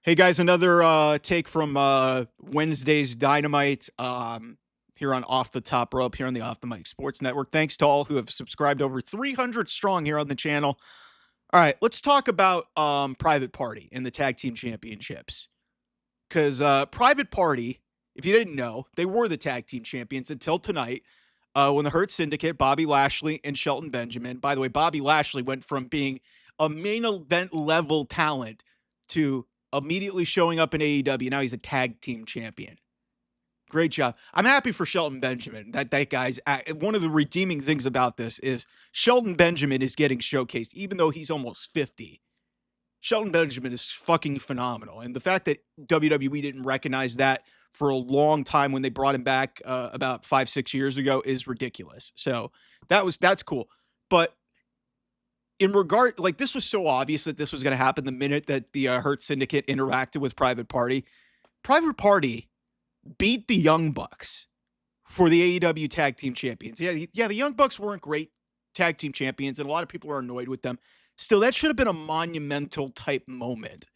Hey guys, another take from Wednesday's Dynamite here on Off the Top Rope here on the Off the Mic Sports Network. Thanks to all who have subscribed, over 300 strong here on the channel. All right, let's talk about Private Party and the Tag Team Championships. Because Private Party, if you didn't know, they were the Tag Team Champions until tonight when the Hurt Syndicate, Bobby Lashley and Shelton Benjamin. By the way, Bobby Lashley went from being a main event level talent to immediately showing up in AEW. Now he's a tag team champion. Great job. I'm happy for Shelton Benjamin. That guy's one of the redeeming things about this is Shelton Benjamin is getting showcased, even though he's almost 50. Shelton Benjamin is fucking phenomenal. And the fact that WWE didn't recognize that for a long time when they brought him back about 5-6 years ago is ridiculous. So that's cool. But in regard, like, this was so obvious that this was going to happen the minute that the Hurt Syndicate interacted with Private Party. Private Party beat the Young Bucks for the AEW Tag Team Champions. Yeah, the Young Bucks weren't great tag team champions, and a lot of people are annoyed with them. Still, that should have been a monumental type moment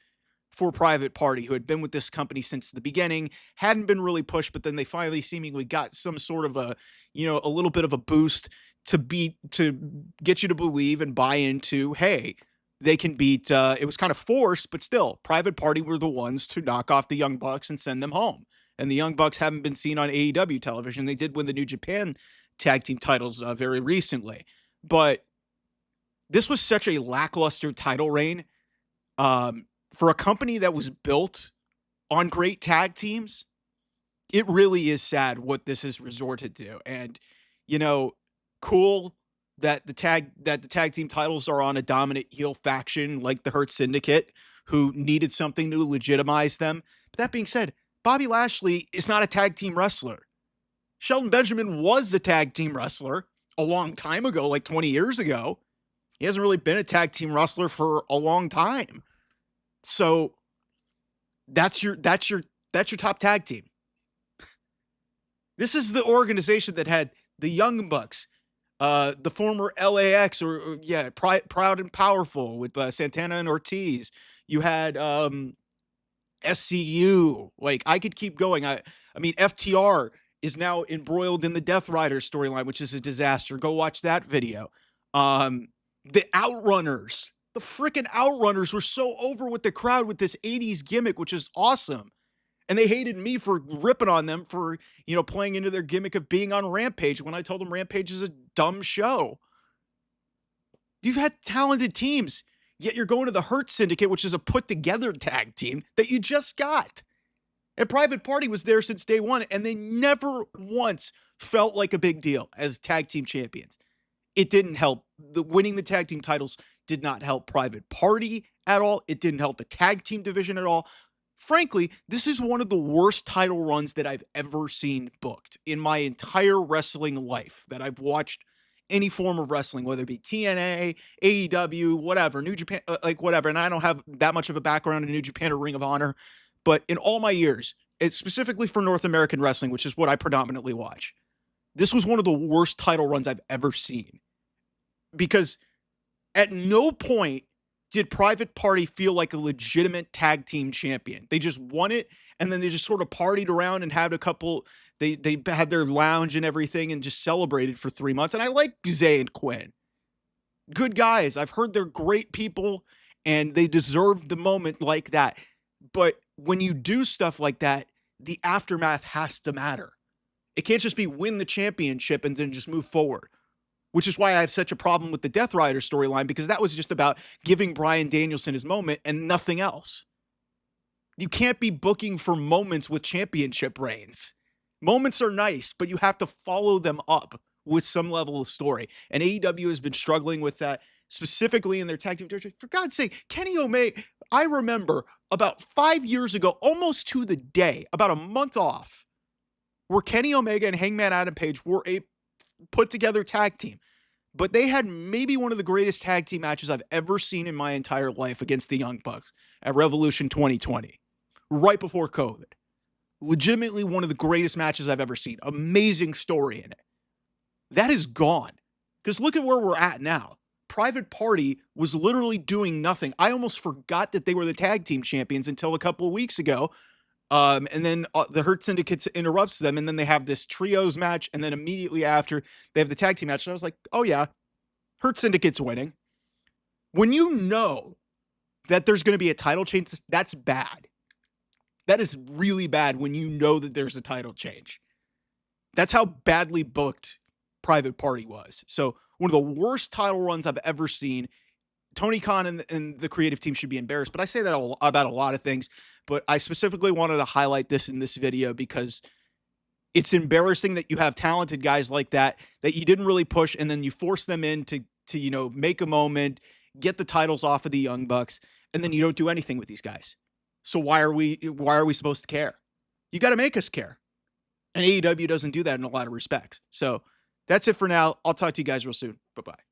for Private Party, who had been with this company since the beginning, hadn't been really pushed, but then they finally seemingly got some sort of a little bit of a boost to get you to believe and buy into, hey, they can beat, it was kind of forced, but still, Private Party were the ones to knock off the Young Bucks and send them home. And the Young Bucks haven't been seen on AEW television. They did win the New Japan Tag Team titles very recently. But this was such a lackluster title reign for a company that was built on great tag teams. It really is sad what this has resorted to. And, cool that the tag team titles are on a dominant heel faction like the Hurt Syndicate, who needed something to legitimize them. But that being said, Bobby Lashley is not a tag team wrestler. Shelton Benjamin was a tag team wrestler a long time ago, like 20 years ago. He hasn't really been a tag team wrestler for a long time. So that's your top tag team. This is the organization that had the Young Bucks, the former LAX, Proud and Powerful with Santana and Ortiz. You had SCU. Like, I could keep going. I mean, FTR is now embroiled in the Death Rider storyline, which is a disaster. Go watch that video. The Outrunners. The freaking Outrunners were so over with the crowd with this 80s gimmick, which is awesome. And they hated me for ripping on them for, playing into their gimmick of being on Rampage when I told them Rampage is a dumb show. You've had talented teams, yet you're going to the Hurt Syndicate, which is a put-together tag team that you just got. And Private Party was there since day one, and they never once felt like a big deal as tag team champions. It didn't help. Winning the tag team titles did not help Private Party at all. It didn't help the tag team division at all. Frankly, this is one of the worst title runs that I've ever seen booked in my entire wrestling life that I've watched any form of wrestling, whether it be TNA, AEW, whatever, New Japan, whatever. And I don't have that much of a background in New Japan or Ring of Honor, but in all my years, it's specifically for North American wrestling, which is what I predominantly watch. This was one of the worst title runs I've ever seen, because at no point did Private Party feel like a legitimate tag team champion. They just won it, and then they just sort of partied around and had a couple, they had their lounge and everything and just celebrated for 3 months. And I like Zay and Quinn. Good guys. I've heard they're great people, and they deserve the moment like that. But when you do stuff like that, the aftermath has to matter. It can't just be win the championship and then just move forward. Which is why I have such a problem with the Death Rider storyline, because that was just about giving Bryan Danielson his moment and nothing else. You can't be booking for moments with championship reigns. Moments are nice, but you have to follow them up with some level of story. And AEW has been struggling with that, specifically in their tag team territory. For God's sake, Kenny Omega, I remember about 5 years ago, almost to the day, about a month off, where Kenny Omega and Hangman Adam Page were a put together tag team, but they had maybe one of the greatest tag team matches I've ever seen in my entire life against the Young Bucks at Revolution 2020, right before COVID. Legitimately one of the greatest matches I've ever seen. Amazing story in it. That is gone. Because look at where we're at now. Private Party was literally doing nothing. I almost forgot that they were the tag team champions until a couple of weeks ago. And then the Hurt Syndicate interrupts them, and then they have this trios match, and then immediately after they have the tag team match. And I was like, oh yeah, Hurt Syndicate's winning. When you know that there's going to be a title change, that's bad. That is really bad when you know that there's a title change. That's how badly booked Private Party was. So one of the worst title runs I've ever seen. Tony Khan and the creative team should be embarrassed, but I say that about a lot of things. But I specifically wanted to highlight this in this video because it's embarrassing that you have talented guys like that you didn't really push, and then you force them in to make a moment, get the titles off of the Young Bucks, and then you don't do anything with these guys. So why are we supposed to care? You got to make us care. And AEW doesn't do that in a lot of respects. So that's it for now. I'll talk to you guys real soon. Bye-bye.